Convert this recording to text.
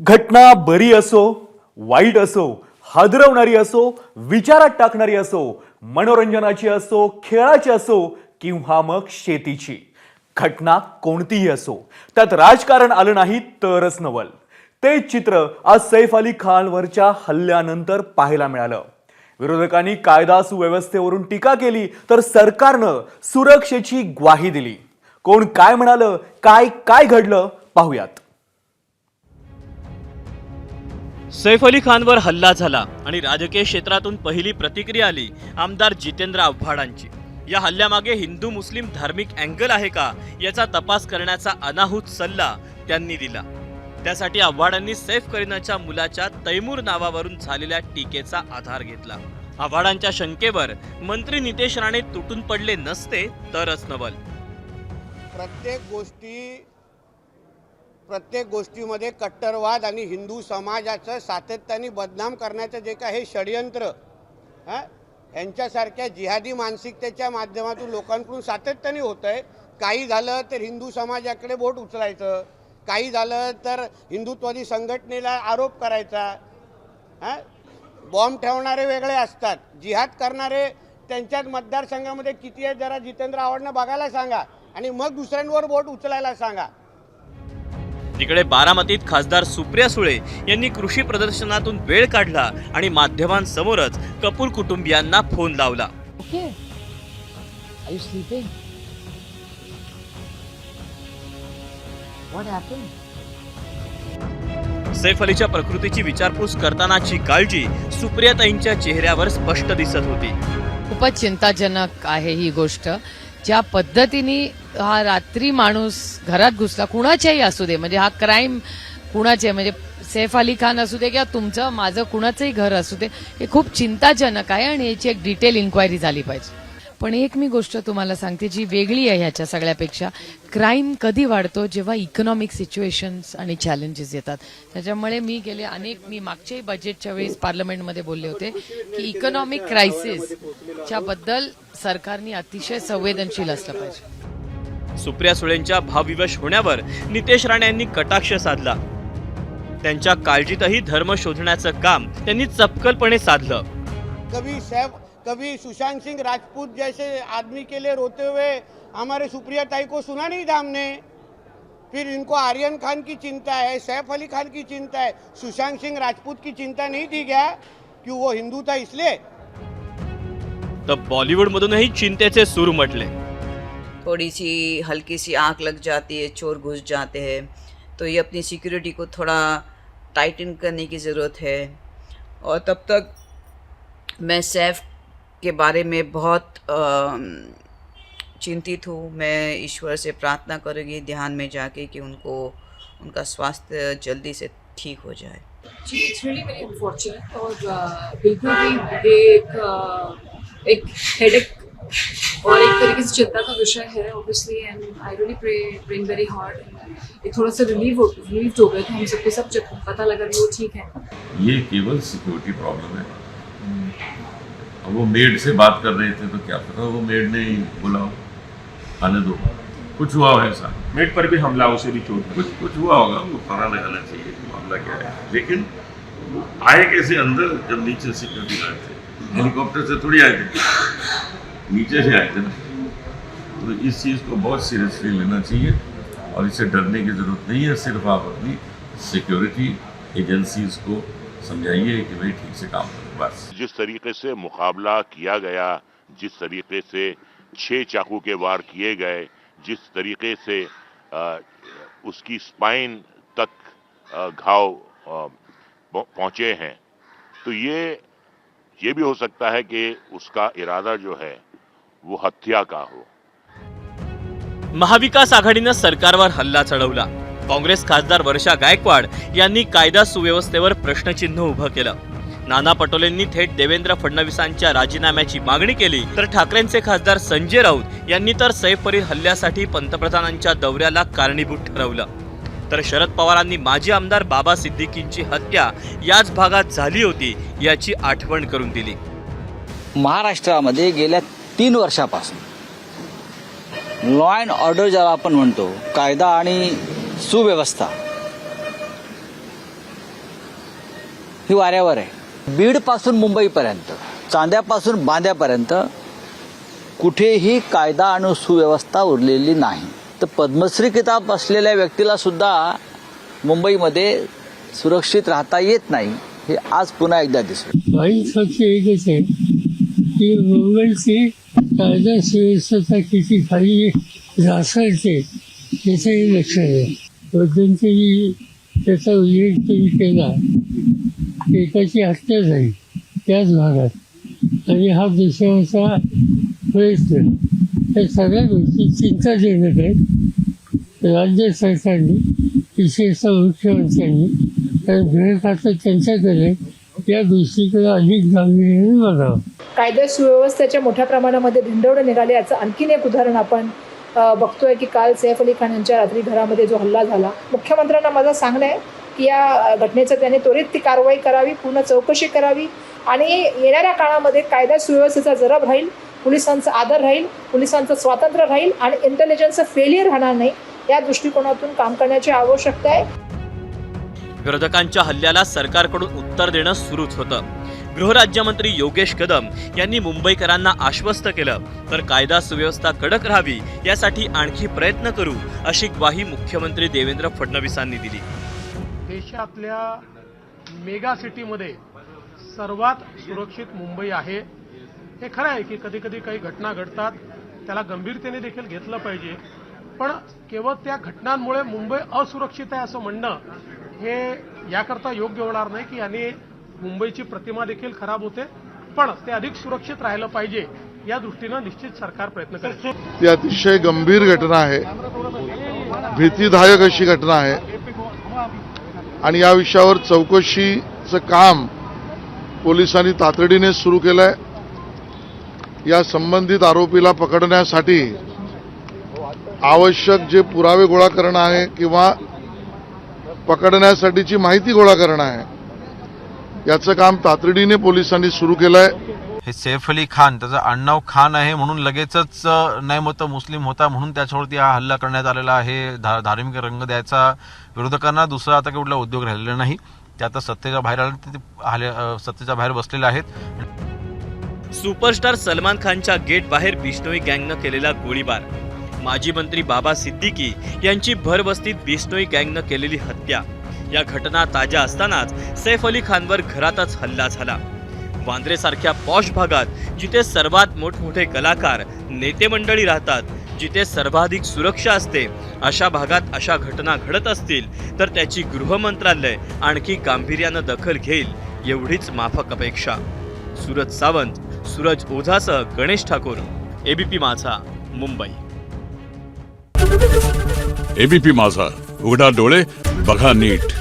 घटना बरी असो, वाईट असो, हादरवणारी असो, विचारात टाकणारी असो, मनोरंजनाची असो, खेळाची असो किंवा मग शेतीची, घटना कोणतीही असो, त्यात राजकारण आलं नाही तरच नवल. ते चित्र आज सैफ अली खानवरच्या हल्ल्यानंतर पाहायला मिळालं. विरोधकांनी कायदा सुव्यवस्थेवरून टीका केली तर सरकारनं सुरक्षेची ग्वाही दिली. कोण काय म्हणालं, काय काय घडलं पाहूयात. सैफ अली खानवर हल्ला झाला आणि राजकीय क्षेत्रातून पहिली प्रतिक्रिया आली आमदार जितेंद्र आव्हाडांची. या हल्ल्यामागे हिंदू मुस्लिम धार्मिक अँगल आहे का याचा तपास करण्याचा अनाहूत सल्ला त्यांनी दिला. त्यासाठी आव्हाडांनी सैफ करीनाच्या मुलाच्या तैमूर नावावरून झालेल्या टीकेचा आधार घेतला. आव्हाडांच्या शंकेवर मंत्री नितेश राणे तुटून पडले नसते तरच नवल. प्रत्येक गोष्टीमध्ये कट्टरवाद आणि हिंदू समाजाचं सातत्याने बदनाम करण्याचं जे काय हे षडयंत्र यांच्यासारख्या जिहादी मानसिकतेच्या माध्यमातून लोकांकडून सातत्याने होत आहे. काही झालं तर हिंदू समाजाकडे बोट उचलायचं, काही झालं तर हिंदुत्वादी संघटनेला आरोप करायचा. बॉम्ब ठेवणारे वेगळे असतात, जिहाद करणारे त्यांच्याच मतदारसंघामध्ये किती आहेत जरा जितेंद्र आव्हाडांना बघायला सांगा आणि मग दुसऱ्यांवर बोट उचलायला सांगा. तिकडे बारामतीत खासदार सुप्रिया सुळे यांनी कृषी प्रदर्शनातून वेळ काढला आणि माध्यमांसमोरच कपूर कुटुंबियांना फोन लावला. सैफ अलीच्या प्रकृतीची विचारपूस करतानाची काळजी सुप्रियाताईंच्या चेहऱ्यावर स्पष्ट दिसत होती. खूपच चिंताजनक आहे ही गोष्ट. ज्या पद्धतीने हा रात्री माणूस घरात घुसला, कुणाच्याही असू दे, म्हणजे हा क्राईम कुणाचे, म्हणजे सैफ अली खान असू दे किंवा तुमचं माझं कुणाचंही घर असू दे, हे खूप चिंताजनक आहे आणि याची एक डिटेल इन्क्वायरी झाली पाहिजे. पण एक मी गोष्ट तुम्हाला सांगते जी वेगळी आहे ह्याच्या सगळ्यापेक्षा, क्राईम कधी वाढतो जेव्हा इकॉनॉमिक सिच्युएशन्स आणि चॅलेंजेस येतात. त्याच्यामुळे मी मागच्याही बजेटच्या वेळेस पार्लमेंटमध्ये बोलले होते की इकॉनॉमिक क्रायसिसच्या बद्दल सरकारने अतिशय संवेदनशील असलं पाहिजे. सुप्रिया सुळेंच्या भावविवश होण्यावर नितेश राणे यांनी कटाक्ष साधला. त्यांच्या काळजीतही धर्म शोधण्याचं काम त्यांनी चपकलपणे साधलं. कभी सुशांत सिंह राजपूत जैसे आदमी के लिए रोते हुए हमारे सुप्रिया ताई को सुना नहीं था हमने. फिर इनको आर्यन खान की चिंता है, सैफ अली खान की चिंता है, सुशांत सिंह राजपूत की चिंता नहीं थी क्या कि वो हिंदू था इसलिए. तर बॉलिवूडमधूनही चिंतेचे सूर उमटले. थोड़ी सी हल्की सी आंख लग जाती है, चोर घुस जाते हैं, तो ये अपनी सिक्योरिटी को थोड़ा टाइटन करने की ज़रूरत है. और तब तक मैं सैफ के बारे में बहुत चिंतित हूँ. मैं ईश्वर से प्रार्थना करूँगी ध्यान में जाके कि उनका स्वास्थ्य जल्दी से ठीक हो जाए. जी, इट्स रियली वेरी अनफॉर्चुनेट और बिल्कुल भी एक हेडेक और एक तरीके से चिंता का विषय है obviously. And I really praying very hard. एक थोड़ा सा रिलीव हो गए थे हम सबके सब, जब पता लगा कि वो ठीक है. ये केवल सिक्योरिटी प्रॉब्लम है. अब वो मेड से बात कर रहे थे तो क्या पता वो मेड ने ही बोला आने दो, कुछ हुआ है ऐसा. मेड पर भी हमला, उसे भी चोट, कुछ हुआ होगा, वो पता लगाना चाहिए मामला क्या है. लेकिन आए कैसे अंदर जब नीचे सिक्योरिटी गार्ड थे, हेलीकॉप्टर से थोड़ी आए थे, नीचे से आए थे ना. तो इस चीज़ को बहुत सीरियसली लेना चाहिए और इससे डरने की ज़रूरत नहीं है. सिर्फ आप अपनी सिक्योरिटी एजेंसीज को समझाइए कि भाई ठीक से काम करें बस. जिस तरीके से मुकाबला किया गया, जिस तरीके से 6 चाकू के वार किए गए, जिस तरीके से उसकी स्पाइन तक घाव पहुंचे हैं, तो ये भी हो सकता है कि उसका इरादा जो है वो हत्या का हो. महाविकास आघाडीनं सरकारवर हल्ला चढवला. काँग्रेस खासदार वर्षा गायकवाड यांनी कायदा सुव्यवस्थेवर प्रश्नचिन्ह उभं केलं. नाना पटोलेंनी थेट देवेंद्र फडणवीसांच्या राजीनाम्याची मागणी केली. तर ठाकरेंचे खासदार संजय राऊत यांनी तर सैफवरील हल्ल्यासाठी पंतप्रधानांच्या दौऱ्याला कारणीभूत ठरवलं. तर शरद पवारांनी माजी आमदार बाबा सिद्दीकींची हत्या याच भागात झाली होती याची आठवण करून दिली. महाराष्ट्रामध्ये गेल्या 3 वर्षापासून लॉ अँड ऑर्डर ज्याला आपण म्हणतो, कायदा आणि सुव्यवस्था, ही वाऱ्यावर आहे. बीडपासून मुंबईपर्यंत, चांद्यापासून बांद्यापर्यंत कुठेही कायदा आणि सुव्यवस्था उरलेली नाही. तर पद्मश्री किताब असलेल्या व्यक्तीला सुद्धा मुंबईमध्ये सुरक्षित राहता येत नाही, हे आज पुन्हा एकदा दिसलं. वाईट फक्त एकच आहे की मुंबईची कायदा सुव्यवस्था किती खाली ढासळते त्याचंही लक्ष आहे. मध्यंतरी त्याचा उल्लेख तुम्ही केला, एकाची हत्या झाली त्याच भागात आणि हा दुसऱ्याचा प्रयत्न, या सगळ्या गोष्टी चिंताजनक आहेत. राज्य सरकारने, विशेषतः मुख्यमंत्र्यांनी, कारण गृहखातं त्यांच्याकडे, या गोष्टीकडे अधिक गांभीर्याने बघावं. कायदा सुव्यवस्थेच्या मोठ्या प्रमाणामध्ये धिंडवडे निघाले याचं आणखीन एक उदाहरण आपण बघतोय की काल सैफ अली खान यांच्या रात्री घरामध्ये जो हल्ला झाला. मुख्यमंत्र्यांना माझं सांगणं आहे की या घटनेचं त्यांनी त्वरित ती कारवाई करावी, पूर्ण चौकशी करावी आणि येणाऱ्या काळामध्ये कायदा सुव्यवस्थेचा जरब राहील, पोलिसांचा आदर राहील, पोलिसांचं स्वातंत्र्य राहील आणि इंटेलिजन्सचं फेलियर राहणार नाही, या दृष्टिकोनातून काम करण्याची आवश्यकता आहे. विरोधकांच्या हल्ल्याला सरकारकडून उत्तर देणं सुरूच होतं. गृहराज्यमंत्री योगेश कदम यांनी मुंबईकरांना आश्वस्त केलं, तर कायदा सुव्यवस्था कडक राहावी यासाठी आणखी प्रयत्न करू, अशी ग्वाही मुख्यमंत्री देवेंद्र फडणवीसांनी दिली. देशातल्या मेगा सिटीमध्ये सर्वात सुरक्षित मुंबई आहे. हे खरं आहे की कधी कधी काही घटना घडतात, त्याला गंभीरतेने देखील घेतलं पाहिजे, पण केवळ त्या घटनांमुळे मुंबई असुरक्षित आहे असं म्हणणं हे याकरता योग्य होणार नाही की याने मुंबईची प्रतिमा देखील खराब होते, पण ते अधिक सुरक्षित राहिलं पाहिजे या दृष्टीनं निश्चित सरकार प्रयत्न करते. ती अतिशय गंभीर घटना आहे, भीतीदायक अशी घटना आहे आणि या विषयावर चौकशीचं काम पोलिसांनी तातडीने सुरू केलंय. या संबंधित आरोपीला पकडण्यासाठी आवश्यक जे पुरावे गोळा करणं आहे किंवा पकडण्यासाठीची माहिती गोळा करणं आहे, याचं काम तातडीने पोलिसांनी सुरू केलंय. हे सैफ अली खान, त्याचं आडनाव खान आहे म्हणून लगेचच नाही मत मुस्लिम होता म्हणून त्याच्यावरती हा हल्ला करण्यात आलेला आहे. धार्मिक रंग द्यायचा विरोधकांना दुसरा आता काही कुठला उद्योग राहिलेला नाही. ते आता सत्तेच्या बाहेर आले, सत्तेच्या बाहेर बसलेले आहेत. सुपरस्टार सलमान खानच्या गेट बाहेर बिश्नोई गँगनं केलेला गोळीबार, माजी मंत्री बाबा सिद्दीकी यांची भरबस्तीत बिश्नोई गँगनं केलेली हत्या, या घटना ताज्या असतानाच सैफ अली खानवर घरातच हल्ला झाला. वांद्रेसारख्या पॉश भागात, जिथे सर्वात मोठमोठे कलाकार, नेते मंडळी राहतात, जिथे सर्वाधिक सुरक्षा असते, अशा भागात अशा घटना घडत असतील तर त्याची गृह मंत्रालय आणखी गांभीर्यानं दखल घेईल, एवढीच माफक अपेक्षा. सूरज सावंत, सूरज ओझासह गणेश ठाकूर, एबीपी माझा, मुंबई. एबीपी माझा, उघडा डोळे बघा नीट.